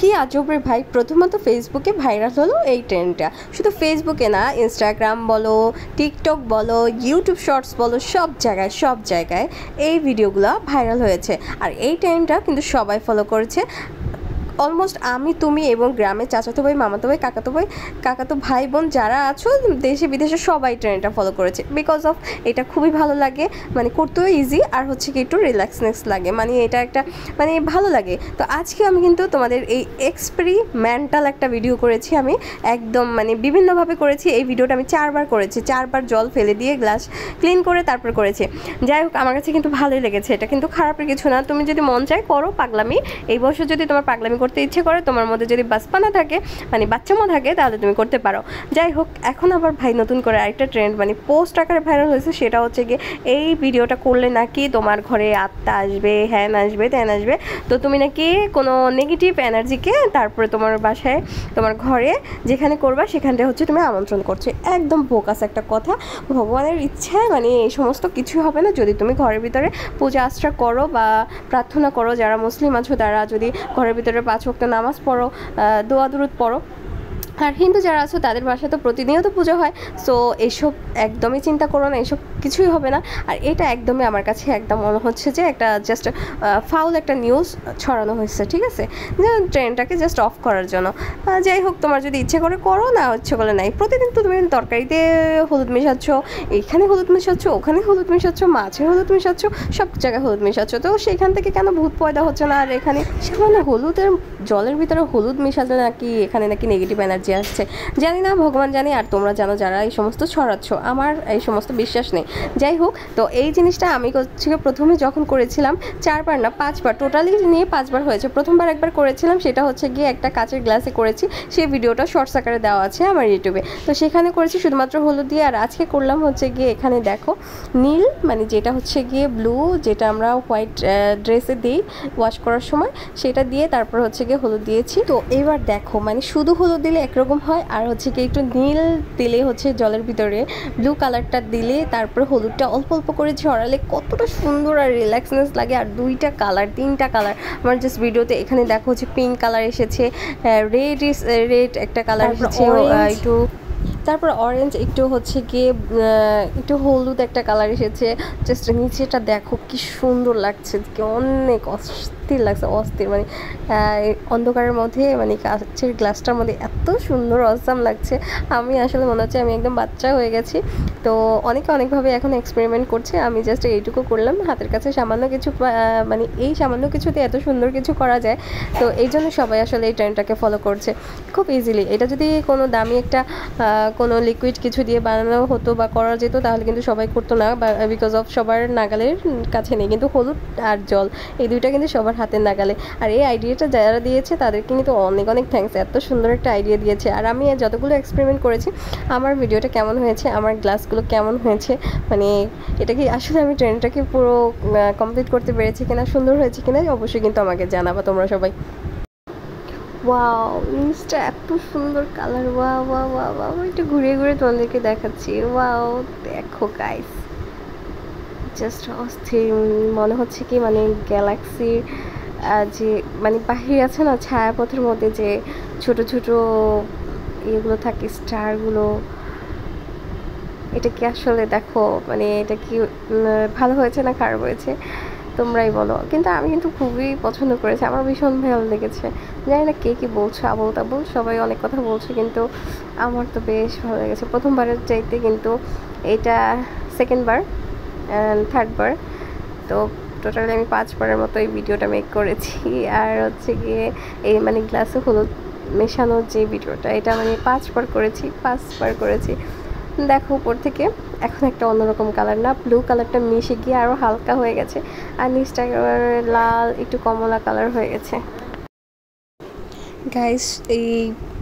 কি আজব রে ভাই, প্রথমত ফেসবুকে ভাইরাল হলো এই ট্রেন্ডটা। শুধু ফেসবুকে না, ইনস্টাগ্রাম বলো, টিকটক বলো, ইউটিউব শর্টস বলো, সব জায়গায় এই ভিডিওগুলো ভাইরাল হয়েছে। আর এই ট্রেন্ডটা কিন্তু সবাই ফলো করেছে। অলমোস্ট আমি, তুমি এবং গ্রামে চাচাতো ভাই, মামাতো ভাই, কাকাতো ভাই বোন যারা আছো দেশে বিদেশে সবাই ট্রেন্ডটা ফলো করেছে। বিকজ অফ এটা খুবই ভালো লাগে, মানে করতেও ইজি, আর হচ্ছে কি একটু রিল্যাক্সনেস লাগে, মানে এটা একটা মানে ভালো লাগে। তো আজকে আমি কিন্তু তোমাদের এই এক্সপেরিমেন্টাল একটা ভিডিও করেছি। আমি একদম মানে বিভিন্নভাবে করেছি। এই ভিডিওটা আমি 4বার করেছি, 4বার জল ফেলে দিয়ে গ্লাস ক্লিন করে তারপর করেছি। যাই হোক, আমার কাছে কিন্তু ভালোই লেগেছে। এটা কিন্তু খারাপের কিছু না। তুমি যদি মন চায় করো পাগলামি। এই বছর যদি তোমার পাগলামি করতে ইচ্ছে করে, তোমার মধ্যে যদি বাসপানা থাকে, মানে বাচ্চামো থাকে, তাহলে তুমি করতে পারো। যাই হোক, এখন আবার ভাই নতুন করে আরেকটা ট্রেন্ড মানে পোস্ট আকারে ভাইরাল হয়েছে। সেটা হচ্ছে গিয়ে এই ভিডিওটা করলে নাকি তোমার ঘরে আত্মা আসবে, হ্যান আসবে, ত্যান আসবে। তো তুমি নাকি কোনো নেগেটিভ এনার্জিকে তারপরে তোমার বাসায়, তোমার ঘরে যেখানে করবা সেখানটা হচ্ছে তুমি আমন্ত্রণ করছো। একদম বোকাস একটা কথা। ভগবানের ইচ্ছায় মানে এই সমস্ত কিছু হবে না যদি তুমি ঘরের ভিতরে পূজা আশ্রা করো বা প্রার্থনা করো। যারা মুসলিম আছো তারা যদি ঘরের ভিতরে 5 ওয়াক্ত নামাজ পড়ো, দোয়া দুরুদ পড়ো। আর হিন্দু যারা আছো তাদের বাসায় তো প্রতিনিয়ত পুজো হয়। সো এইসব একদমই চিন্তা করো না, এইসব কিছুই হবে না। আর এটা একদমই আমার কাছে একদম মনে হচ্ছে যে একটা জাস্ট ফাউল একটা নিউজ ছড়ানো হয়েছে, ঠিক আছে, যে ট্রেনটাকে জাস্ট অফ করার জন্য। যাই হোক, তোমার যদি ইচ্ছে করে করো, না ইচ্ছে করে নাই। প্রতিদিন তো তুমি তরকারিতে হলুদ মেশাচ্ছ, এখানে হলুদ মেশাচ্ছ, ওখানে হলুদ মেশাচ্ছ, মাছে হলুদ মেশাচ্ছ, সব জায়গায় হলুদ মেশাচ্ছ। তো সেখান থেকে কেন ভূত পয়দা হচ্ছে না? আর এখানে সামান্য হলুদের জলের ভিতরে হলুদ মেশালে নাকি এখানে নাকি নেগেটিভ এনার্জি আসছে, জানি না, ভগবান জানে। আর তোমরা জানো যারা এই সমস্ত ছড়াচ্ছ, আমার এই সমস্ত বিশ্বাস নেই। যাই হোক, তো এই জিনিসটা আমি হচ্ছে প্রথমে যখন করেছিলাম 4বার না 5বার, টোটালি নিয়ে 5বার হয়েছে। প্রথমবার একবার করেছিলাম, সেটা হচ্ছে গিয়ে একটা কাচের গ্লাসে করেছি। সেই ভিডিওটা শর্টস আকারে দেওয়া আছে আমার ইউটিউবে। তো সেখানে করেছি শুধুমাত্র হলুদ দিয়ে। আর আজকে করলাম হচ্ছে গিয়ে এখানে দেখো নীল, মানে যেটা হচ্ছে গিয়ে ব্লু, যেটা আমরা হোয়াইট ড্রেসে দিই ওয়াশ করার সময়, সেটা দিয়ে তারপর হচ্ছে গিয়ে হলুদ দিয়েছি। তো এবার দেখো, মানে শুধু হলুদ দিলে একরকম হয়, আর হচ্ছে কি একটু নীল দিলে হচ্ছে জলের ভিতরে ব্লু কালারটা দিলে তারপরে হলুদটা অল্প অল্প করে ঝরালে কতটা সুন্দর আর রিল্যাক্সনেস লাগে। আর 2টা কালার 3টা কালার আমার জাস্ট ভিডিওতে এখানে দেখো হচ্ছে পিঙ্ক কালার এসেছে, রেড একটা কালার এসেছে, একটু তারপর অরেঞ্জ, একটু হচ্ছে গিয়ে একটু হলুদ একটা কালার এসেছে। জাস্ট নিচেটা দেখো কি সুন্দর লাগছে, কি অনেক অস্থির লাগছে, অস্থির মানে অন্ধকারের মধ্যে মানে কাচের গ্লাসটার মধ্যে এত সুন্দর অসাম লাগছে। আমি আসলে মনে হচ্ছে আমি একদম বাচ্চা হয়ে গেছি। তো অনেকভাবে এখন এক্সপেরিমেন্ট করছে, আমি জাস্ট এইটুকু করলাম। হাতের কাছে সামান্য কিছু, মানে এই সামান্য কিছুতে এত সুন্দর কিছু করা যায়। তো এই জন্য সবাই আসলে এই ট্রেন্ডটাকে ফলো করছে খুব ইজিলি। এটা যদি কোনো দামি একটা কোনো লিকুইড কিছু দিয়ে বানানো হতো বা করা যেত, তাহলে কিন্তু সবাই করতো না, বিকজ অফ সবার নাগালের কাছে নেই। কিন্তু হলুদ আর জল এই দুইটা কিন্তু সবার হাতের নাগালে। আর এই আইডিয়াটা যারা দিয়েছে তাদেরকে কিন্তু অনেক থ্যাঙ্কস, এত সুন্দর একটা আইডিয়া দিয়েছে। আর আমি যতগুলো এক্সপেরিমেন্ট করেছি, আমার ভিডিওটা কেমন হয়েছে, আমার গ্লাসগুলো কেমন হয়েছে, মানে এটা কি আসলে আমি ট্রেন্ডটাকে পুরো কমপ্লিট করতে পেরেছি কিনা, সুন্দর হয়েছে কিনা, অবশ্যই কিন্তু আমাকে জানাবা তোমরা সবাই। ওয়াও, জিনিসটা এত সুন্দর colour, wow wow wow wow. একটু ঘুরিয়ে ঘুরিয়ে তোমাদেরকে দেখাচ্ছি। ওয়াও, দেখো গাইস, জাস্ট অস্থির। মনে হচ্ছে কি মানে গ্যালাক্সির যে মানে বাহির আছে না ছায়াপথের মধ্যে যে ছোট ছোট ইয়েগুলো থাকে, স্টারগুলো, এটা কি আসলে দেখো মানে এটা কি ভালো হয়েছে না খারাপ হয়েছে তোমরাই বলো। কিন্তু আমি কিন্তু খুবই পছন্দ করেছি, আমার ভীষণ ভালো লেগেছে। জানি না কে কী বলছো, আবল তাবল সবাই অনেক কথা বলছে, কিন্তু আমার তো বেশ ভালো লেগেছে। প্রথমবারের চাইতে কিন্তু এটা সেকেন্ডবার অ্যান্ড থার্ডবার। তো টোটালি আমি 5বারের মতো এই ভিডিওটা মেক করেছি। আর হচ্ছে গিয়ে এই মানে গ্লাসে হলুদ মেশানোর যে ভিডিওটা, এটা মানে 5বার করেছি। দেখো উপর থেকে এখন একটা অন্যরকম কালার, না ব্লু কালারটা মিশে গিয়ে আরও হালকা হয়ে গেছে, আর নিচটা একেবারে লাল একটু কমলা কালার হয়ে গেছে। গাইস, এই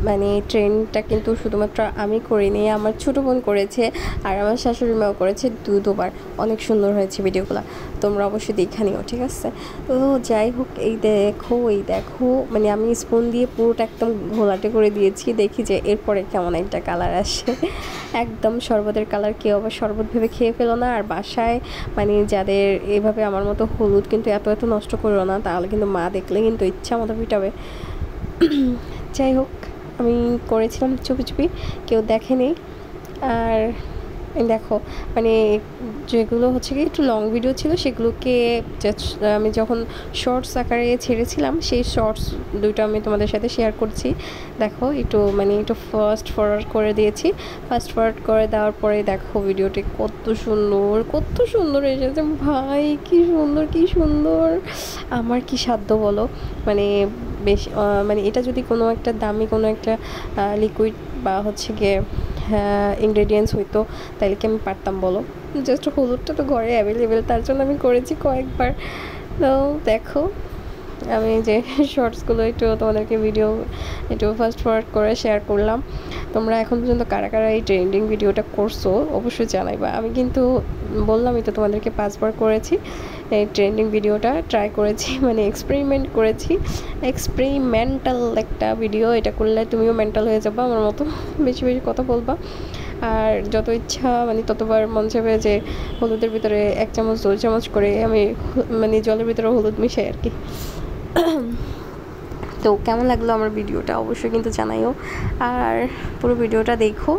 মানে ট্রেন্ডটা কিন্তু শুধুমাত্র আমি করিনি, আমার ছোটো বোন করেছে, আর আমার শাশুড়ি মাও করেছে দুবার। অনেক সুন্দর হয়েছে ভিডিওগুলো, তোমরা অবশ্যই দেখে নিও, ঠিক আছে। তো যাই হোক, এই দেখো মানে আমি স্পুন দিয়ে পুরোটা একদম ঘোলাটে করে দিয়েছি, দেখি যে এরপরে কেমন একটা কালার আসে। একদম শরবতের কালার। কেউ আবার শরবত ভেবে খেয়ে ফেলো না। আর বাসায় মানে যাদের এভাবে আমার মতো হলুদ কিন্তু এত নষ্ট করো না, তাহলে কিন্তু মা দেখলে কিন্তু ইচ্ছা মতো পিটাবে। যাই হোক, আমি করেছিলাম চুপি চুপি, কেউ দেখেনি। আর দেখো মানে যেগুলো হচ্ছে কি একটু লং ভিডিও ছিল সেগুলোকে আমি যখন শর্টস আকারে ছেড়েছিলাম সেই শর্টস দুটো আমি তোমাদের সাথে শেয়ার করছি। দেখো একটু মানে একটু ফাস্ট ফরওয়ার্ড করে দিয়েছি। ফাস্ট ফরওয়ার্ড করে দেওয়ার পরে দেখো ভিডিওটি কত সুন্দর এসেছে ভাই, কি সুন্দর। আমার কি সাধ্য বলো, মানে বেশ মানে এটা যদি কোনো একটা দামি কোনো একটা লিকুইড বা হচ্ছে গিয়ে ইনগ্রেডিয়েন্টস হইতো তাহলে কি আমি পারতাম বলো? জাস্ট হলুদটা তো ঘরে অ্যাভেলেবেল, তার জন্য আমি করেছি কয়েকবার। তো দেখো আমি যে শর্টসগুলো একটু তোমাদেরকে ভিডিও একটু ফাস্ট ফরওয়ার্ড করে শেয়ার করলাম। তোমরা এখন পর্যন্ত কারা কারা এই ট্রেন্ডিং ভিডিওটা করছো অবশ্যই জানাইবা। আমি কিন্তু বললামই তো তোমাদেরকে 5 বার করেছি এই ট্রেন্ডিং ভিডিওটা, ট্রাই করেছি, মানে এক্সপেরিমেন্ট করেছি। এক্সপেরিমেন্টাল একটা ভিডিও, এটা করলে তুমিও মেন্টাল হয়ে যাবা আমার মতো, বেশি কথা বলবা। আর যত ইচ্ছা মানে ততবার মন চাইবে যে হলুদের ভিতরে 1 চামচ 2 চামচ করে আমি মানে জলের ভিতরে হলুদ মিশাই আর কি। তো কেমন লাগলো আমার ভিডিওটা অবশ্যই কিন্তু জানাইও। আর পুরো ভিডিওটা দেখো,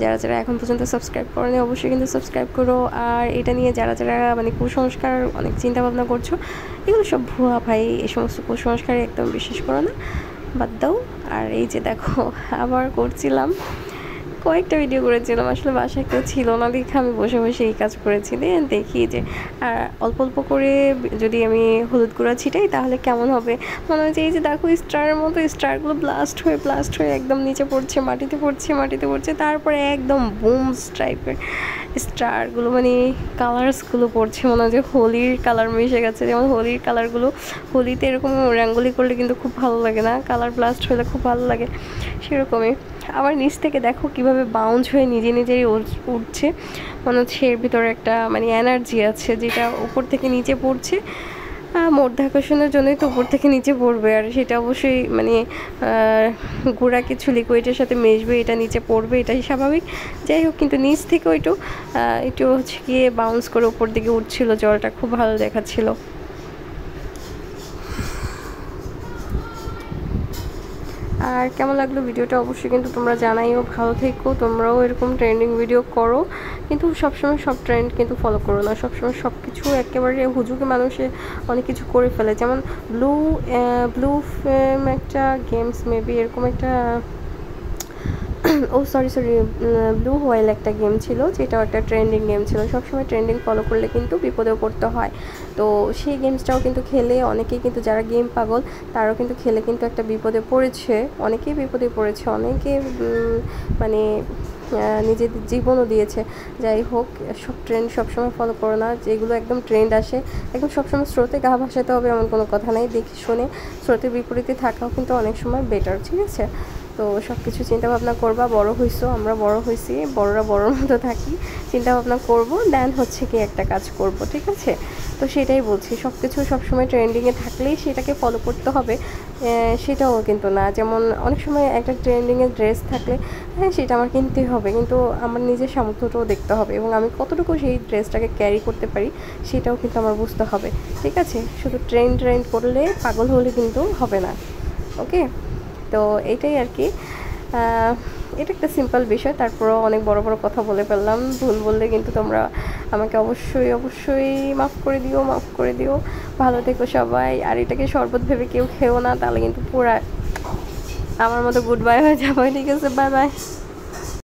যারা এখন পর্যন্ত সাবস্ক্রাইব করেনি অবশ্যই কিন্তু সাবস্ক্রাইব করো। আর এটা নিয়ে যারা মানে কুসংস্কার অনেক চিন্তা ভাবনা করছো, এগুলো সব ভুয়া ভাই, এই সমস্ত কুসংস্কারে একদম বিশ্বাস করো না, বাদ দাও। আর এই যে দেখো আবার করছিলাম, কয়েকটা ভিডিও করেছিলাম, আসলে বাসায় কেউ ছিল না দেখে আমি বসে এই কাজ করেছি। দেখি যে আর অল্প করে যদি আমি হলুদ গুঁড়া ছিটাই তাহলে কেমন হবে মনে হচ্ছে। এই যে দেখো স্টারের মতো স্টারগুলো ব্লাস্ট হয়ে একদম নিচে পড়ছে, মাটিতে পড়ছে, তারপরে একদম বুমস টাইপের স্টারগুলো মানে কালার্সগুলো পড়ছে, মনে হয় যে হোলির কালার মিশে গেছে। যেমন হোলির কালারগুলো হোলিতে এরকম রঙ্গোলি করলে কিন্তু খুব ভালো লাগে না, কালার ব্লাস্ট হলে খুব ভালো লাগে, সেরকমই। আবার নিচ থেকে দেখো কিভাবে বাউন্স হয়ে নিজেই উঠছে, মনে হচ্ছে এর ভিতরে একটা মানে এনার্জি আছে যেটা উপর থেকে নিচে পড়ছে। মাধ্যাকর্ষণের জন্যই তো উপর থেকে নিচে পড়বে, আর সেটা অবশ্যই মানে গুঁড়া কিছু লিকুইডের সাথে মিশবে, এটা নিচে পড়বে, এটাই স্বাভাবিক। যাই হোক, কিন্তু নিচ থেকে একটু হচ্ছে গিয়ে বাউন্স করে উপর দিকে উঠছিল জলটা, খুব ভালো দেখাচ্ছিল। আর কেমন লাগলো ভিডিওটা অবশ্যই কিন্তু তোমরা জানাইও। ভালো থেকো, তোমরাও এরকম ট্রেন্ডিং ভিডিও করো, কিন্তু সবসময় সব ট্রেন্ড কিন্তু ফলো করো না, সবসময় সব কিছু একেবারে হুজুকে মানুষে অনেক কিছু করে ফেলে। যেমন ব্লু ফেম একটা গেমস মেবি এরকম একটা সরি ব্লু হোয়েল একটা গেম ছিল, যেটাও একটা ট্রেন্ডিং গেম ছিল। সবসময় ট্রেন্ডিং ফলো করলে কিন্তু বিপদেও পড়তে হয়। তো সেই গেমসটাও কিন্তু খেলে অনেকেই কিন্তু যারা গেম পাগল তারাও কিন্তু খেলে কিন্তু একটা বিপদে পড়েছে, অনেকেই বিপদে পড়েছে, অনেকে মানে নিজের জীবনও দিয়েছে। যাই হোক, সব ট্রেন্ড সবসময় ফলো করো না, যেগুলো একদম ট্রেন্ড আসে একদম সবসময় স্রোতে গা ভাসাতে হবে এমন কোনো কথা নেই, দেখে শুনে স্রোতের বিপরীতে থাকাও কিন্তু অনেক সময় বেটার, ঠিক আছে? তো সব কিছু চিন্তাভাবনা করবা, বড় হইছো, আমরা বড় হয়েছি, বড়রা বড়োর মতো থাকি, চিন্তাভাবনা করবো, দেন হচ্ছে কি একটা কাজ করব, ঠিক আছে? তো সেটাই বলছি, সব কিছু সবসময় ট্রেন্ডিংয়ে থাকলেই সেটাকে ফলো করতে হবে সেটাও কিন্তু না। যেমন অনেক সময় একটা ট্রেন্ডিংয়ে ড্রেস থাকলে হ্যাঁ সেটা আমার কিনতেই হবে, কিন্তু আমার নিজের সামর্থ্যটাও দেখতে হবে এবং আমি কতটুকু সেই ড্রেসটাকে ক্যারি করতে পারি সেটাও কিন্তু আমার বুঝতে হবে, ঠিক আছে? শুধু ট্রেন্ড করলে পাগল হলে কিন্তু হবে না, ওকে? তো এইটাই আর কি, এটা একটা সিম্পল বিষয়, তারপরেও অনেক বড় কথা বলে ফেললাম। ভুল বললে কিন্তু তোমরা আমাকে অবশ্যই মাফ করে দিও। ভালো থেকো সবাই। আর এটাকে শরবত ভেবে কেউ খেও না, তাহলে কিন্তু পুরা আমার মতো গুড বাই হয়ে যাবে, ঠিক আছে? Bye bye.